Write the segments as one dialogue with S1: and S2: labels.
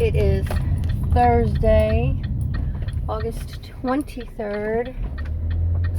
S1: It is Thursday, August 23rd,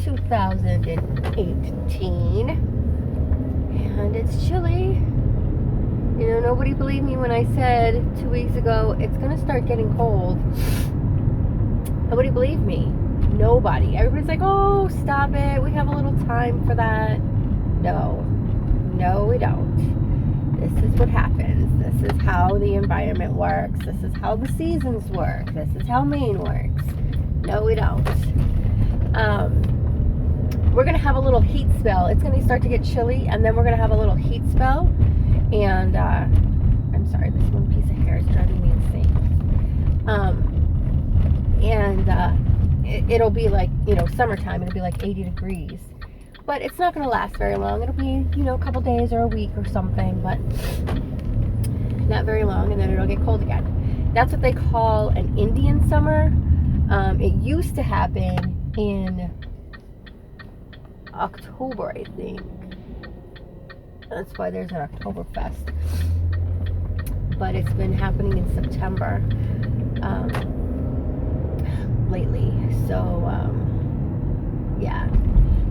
S1: 2018, and it's chilly. You know, nobody believed me when I said 2 weeks ago it's gonna start getting cold. Nobody believed me. Nobody. Everybody's like, oh, stop it. We have a little time for that. No, we don't. This is what happens. This is how the environment works. This is how the seasons work. This is how Maine works. No, we don't. We're going to have a little heat spell. It's going to start to get chilly, and then we're going to have a little heat spell. And I'm sorry, this one piece of hair is driving me insane. It'll be like, summertime. It'll be like 80 degrees. But it's not going to last very long. It'll be, a couple days or a week or something, but not very long, and then it'll get cold again. That's what they call an Indian summer. It used to happen in October, I think. That's why there's an Oktoberfest. But it's been happening in September lately. So, yeah.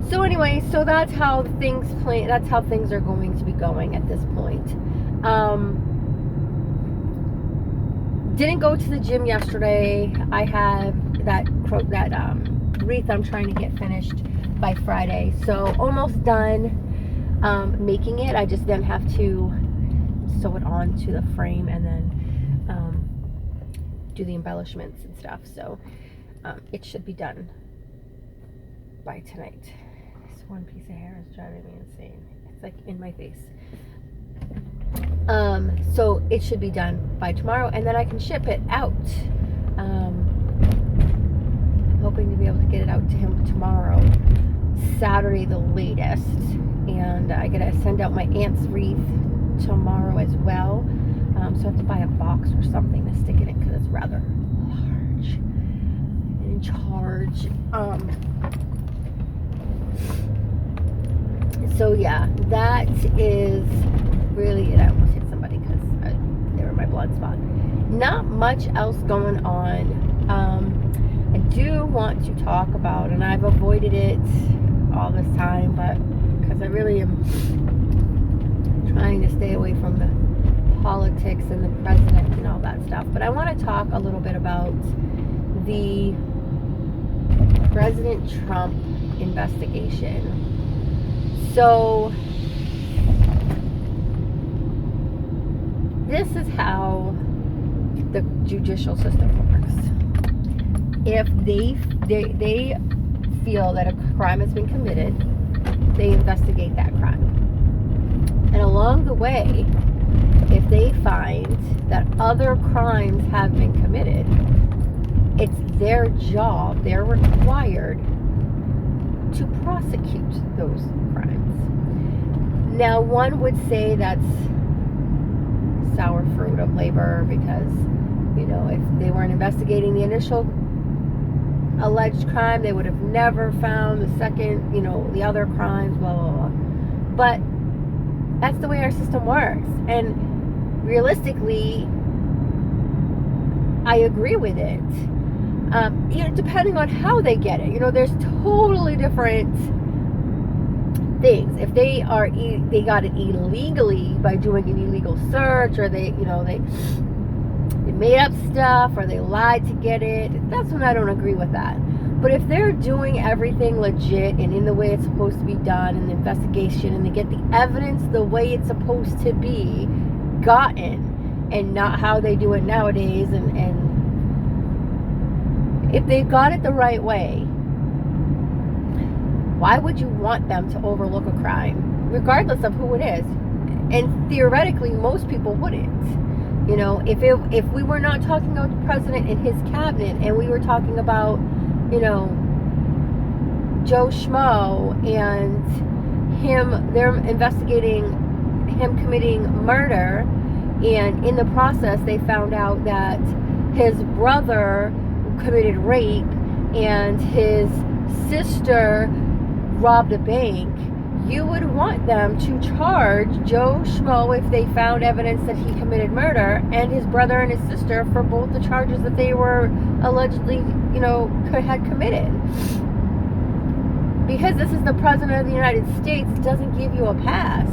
S1: So anyway, that's how things are going to be going at this point. Didn't go to the gym yesterday. I have that wreath I'm trying to get finished by Friday. So almost done making it. I just then have to sew it onto the frame and then do the embellishments and stuff. So it should be done by tonight. This one piece of hair is driving me insane. It's like in my face. So it should be done by tomorrow, and then I can ship it out. I'm hoping to be able to get it out to him tomorrow, Saturday the latest. And I gotta send out my aunt's wreath tomorrow as well. So I have to buy a box or something to stick it in because it's rather large and in charge. So yeah, that is really it. I almost hit somebody because they were my blind spot. Not much else going on. I do want to talk about, and I've avoided it all this time, but because I really am trying to stay away from the politics and the president and all that stuff. But I want to talk a little bit about the President Trump investigation. So this is how the judicial system works. If they feel that a crime has been committed, they investigate that crime. And along the way, if they find that other crimes have been committed, it's their job, they're required to prosecute those crimes. Now, one would say that's sour fruit of labor because, if they weren't investigating the initial alleged crime, they would have never found the second, the other crimes, blah, blah, blah. But that's the way our system works. And realistically, I agree with it. Depending on how they get it. There's totally different things. If they got it illegally by doing an illegal search, or they made up stuff, or they lied to get it, that's when I don't agree with that. But if they're doing everything legit and in the way it's supposed to be done, and the investigation, and they get the evidence the way it's supposed to be gotten, and not how they do it nowadays, and if they got it the right way, why would you want them to overlook a crime, regardless of who it is? And theoretically, most people wouldn't. If we were not talking about the president and his cabinet, and we were talking about, Joe Schmo and they're investigating him committing murder, and in the process they found out that his brother committed rape and his sister robbed a bank, you would want them to charge Joe Schmo if they found evidence that he committed murder, and his brother and his sister for both the charges that they were allegedly, had committed. Because this is the president of the United States, it doesn't give you a pass.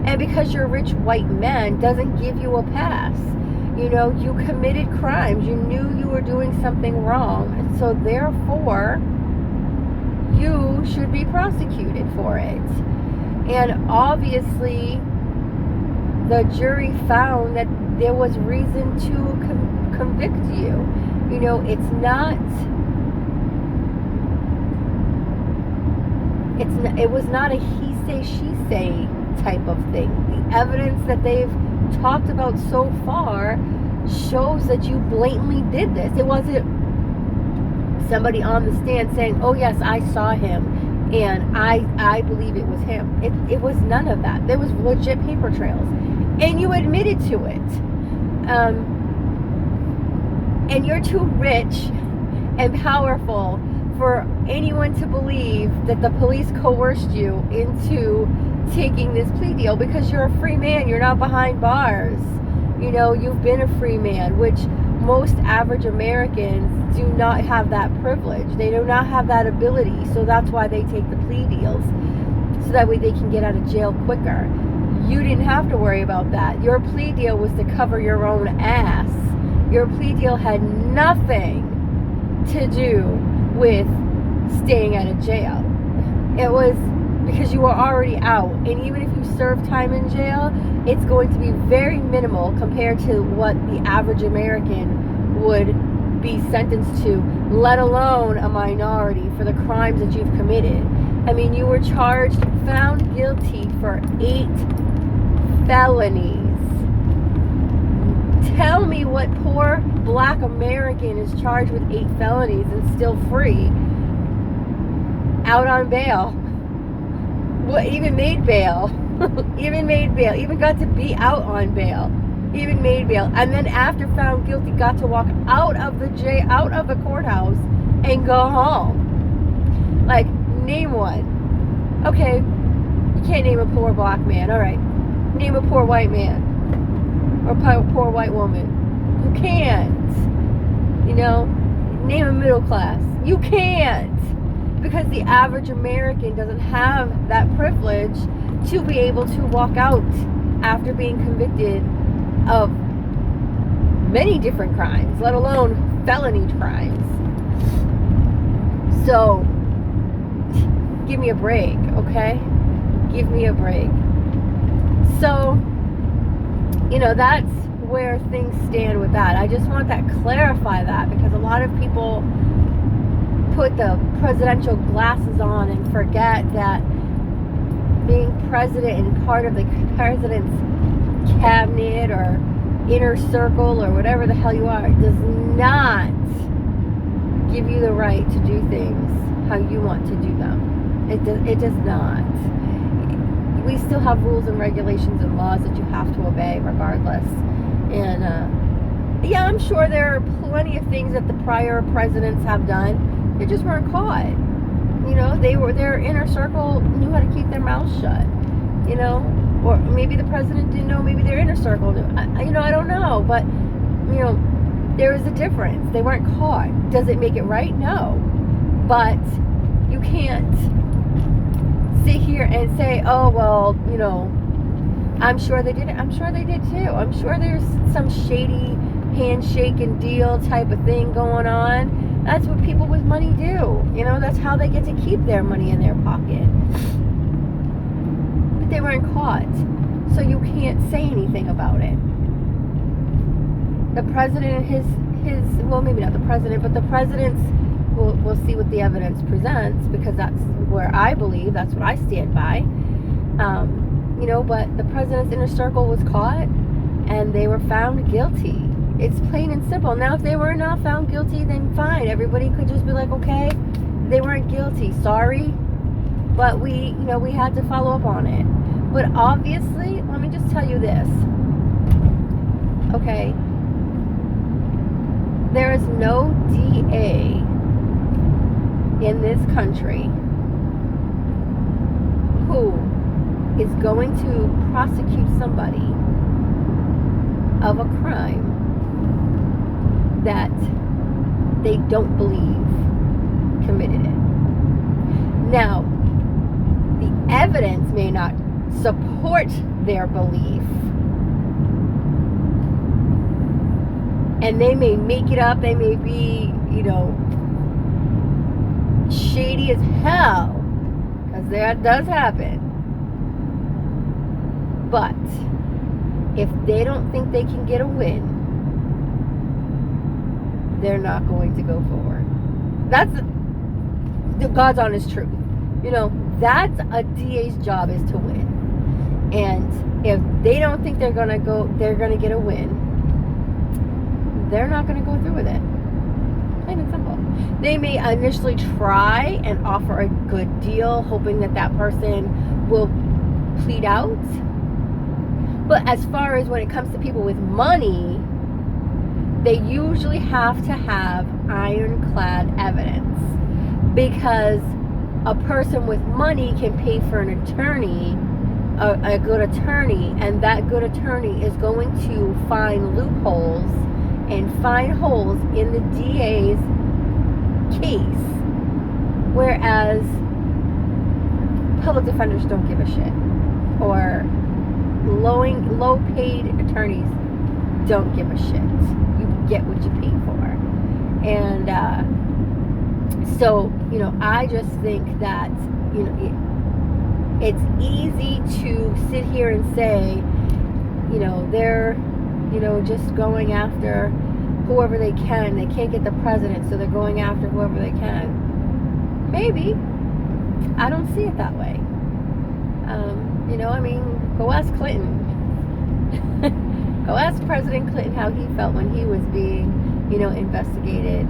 S1: And because you're rich white men doesn't give you a pass. You committed crimes. You knew you were doing something wrong. And so therefore, you should be prosecuted for it. And obviously, the jury found that there was reason to convict you. It was not a he say, she say type of thing. The evidence that they've talked about so far shows that you blatantly did this. It wasn't somebody on the stand saying, oh yes, I saw him and I believe it was him. It was none of that. There was legit paper trails. And you admitted to it. And you're too rich and powerful for anyone to believe that the police coerced you into taking this plea deal, because you're a free man. You're not behind bars. You've been a free man, which most average Americans do not have that privilege. They do not have that ability. So that's why they take the plea deals, so that way they can get out of jail quicker. You didn't have to worry about that. Your plea deal was to cover your own ass. Your plea deal had nothing to do with staying out of jail. It was because you were already out. And even if you serve time in jail, it's going to be very minimal compared to what the average American would be sentenced to, let alone a minority, for the crimes that you've committed. I mean, you were found guilty for 8 felonies. Tell me what poor black American is charged with 8 felonies and still free, out on bail. What, even made bail. Even got to be out on bail. Even made bail. And then after found guilty, got to walk out of the jail, out of the courthouse, and go home. Like, name one. Okay, you can't name a poor black man. All right, name a poor white man or poor white woman. You can't. Name a middle class. You can't. Because the average American doesn't have that privilege to be able to walk out after being convicted of many different crimes, let alone felony crimes. So, give me a break, okay? Give me a break. So, that's where things stand with that. I just want that, clarify that, because a lot of people put the presidential glasses on and forget that being president and part of the president's cabinet or inner circle or whatever the hell you are does not give you the right to do things how you want to do them. It does not. We still have rules and regulations and laws that you have to obey regardless. And yeah, I'm sure there are plenty of things that the prior presidents have done. They just weren't caught. Their inner circle knew how to keep their mouths shut. Or maybe the president didn't know. Maybe their inner circle knew. I don't know. But there is a difference. They weren't caught. Does it make it right? No. But you can't sit here and say, oh well, I'm sure they did it. I'm sure they did too. I'm sure there's some shady handshake and deal type of thing going on. That's what people with money do. That's how they get to keep their money in their pocket. But they weren't caught. So you can't say anything about it. The president and well, maybe not the president, but the president's, we'll see what the evidence presents, because that's where I believe, that's what I stand by. But the president's inner circle was caught and they were found guilty. It's plain and simple. Now, if they were not found guilty, then fine. Everybody could just be like, okay, they weren't guilty. Sorry. But we had to follow up on it. But obviously, let me just tell you this. Okay. There is no DA in this country who is going to prosecute somebody of a crime that they don't believe committed it. Now, the evidence may not support their belief, and they may make it up, they may be, shady as hell, because that does happen. But if they don't think they can get a win, they're not going to go forward. That's the God's honest truth. That's a DA's job, is to win. And if they don't think they're gonna get a win, they're not gonna go through with it. Plain and simple. They may initially try and offer a good deal, hoping that person will plead out. But as far as when it comes to people with money, they usually have to have ironclad evidence, because a person with money can pay for an attorney, a good attorney, and that good attorney is going to find loopholes and find holes in the DA's case, whereas public defenders don't give a shit, or low paid attorneys don't give a shit. You get what you pay for. And so I just think that it's easy to sit here and say they're just going after whoever they can. They can't get the president, so they're going after whoever they can. Maybe. I don't see it that way. Go ask Clinton. Go ask President Clinton how he felt when he was being, investigated.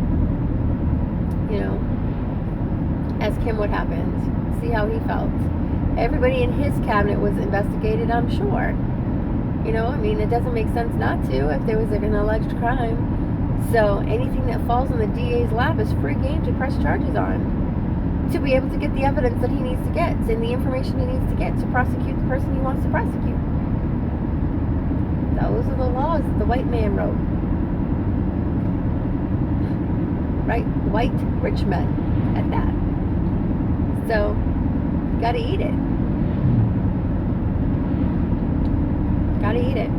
S1: Ask him what happened. See how he felt. Everybody in his cabinet was investigated, I'm sure. It doesn't make sense not to if there was an alleged crime. So anything that falls on the DA's lap is free game to press charges on, to be able to get the evidence that he needs to get and the information he needs to get to prosecute the person he wants to prosecute. Those are the laws that the white man wrote. Right? White rich men at that. So, gotta eat it. Gotta eat it.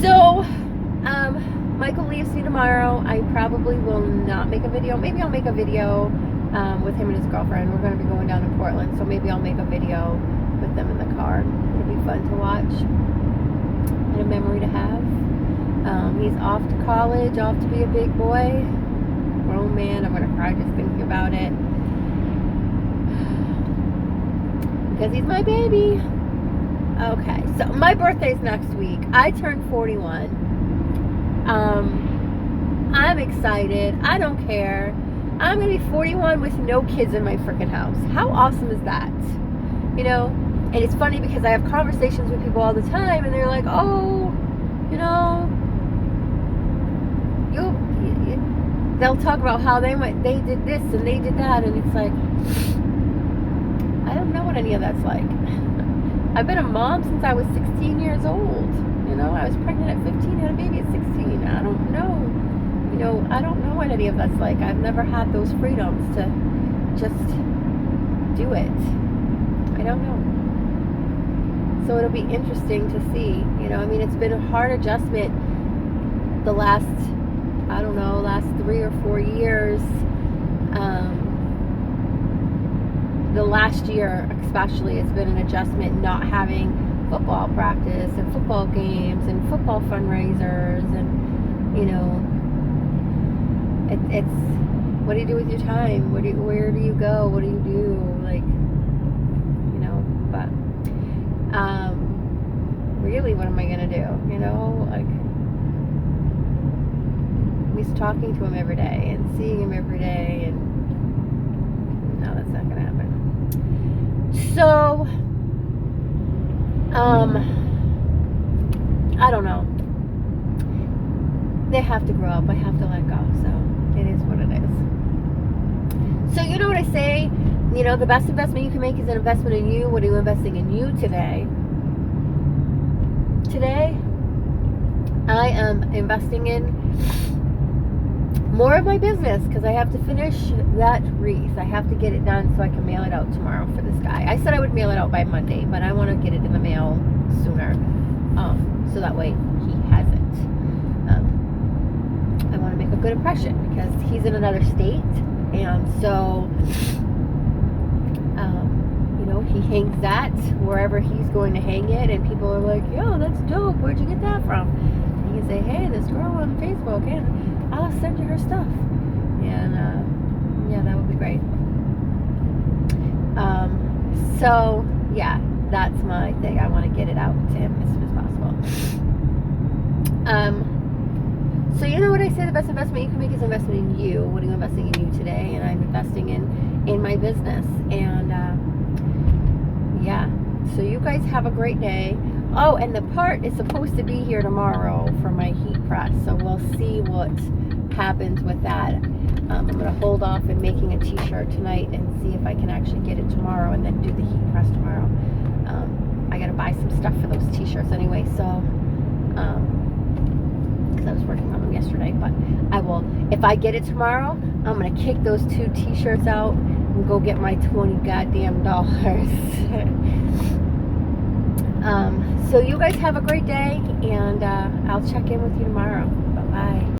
S1: So, Michael leaves me tomorrow. I probably will not make a video. Maybe I'll make a video with him and his girlfriend. We're going to be going down to Portland, so maybe I'll make a video with them in the car. It'll be fun to watch and a memory to have. He's off to college, off to be a big boy. Grown man. I'm going to cry just thinking about it. Because he's my baby. Okay, so my birthday's next week. I turned 41. I'm excited. I don't care. I'm going to be 41 with no kids in my freaking house. How awesome is that? And it's funny because I have conversations with people all the time, and they're like, oh, they'll talk about how they did this and they did that, and it's like, I don't know what any of that's like. I've been a mom since I was 16 years old. I was pregnant at 15, had a baby at 16. I don't know. I don't know what any of that's like. I've never had those freedoms to just do it. I don't know. So it'll be interesting to see. It's been a hard adjustment the last 3 or 4 years. The last year especially, it's been an adjustment not having football practice and football games and football fundraisers, and it's what do you do with your time? Where do you go? What do you do? But really, what am I gonna do? I'm just talking to him every day and seeing him every day, and no, that's not gonna happen. So I don't know. They have to grow up. I have to let go. So it is what it is. So you know what I say? You know, the best investment you can make is an investment in you. What are you investing in you today? Today, I am investing in more of my business because I have to finish that wreath. I have to get it done so I can mail it out tomorrow for this guy. I said I would mail it out by Monday, but I want to get it in the mail sooner, so that way he has it. I want to make a good impression because he's in another state, and so you know, he hangs that wherever he's going to hang it, and people are like, yo, that's dope, where'd you get that from? And you can say, hey, this girl on Facebook, and I'll send you her stuff. And yeah, that would be great. So yeah, that's my thing. I want to get it out to him as soon as possible. So you know what I say, the best investment you can make is investment in you. What are you investing in you today? And I'm investing in my business. And yeah, so you guys have a great day. Oh, and the part is supposed to be here tomorrow for my heat press, so we'll see what happens with that. I'm going to hold off in making a t-shirt tonight and see if I can actually get it tomorrow and then do the heat press tomorrow. I got to buy some stuff for those t-shirts anyway, so because I was working on them yesterday, but I will, if I get it tomorrow, I'm going to kick those 2 t-shirts out and go get my $20 goddamn dollars. So you guys have a great day, and I'll check in with you tomorrow. Bye-bye.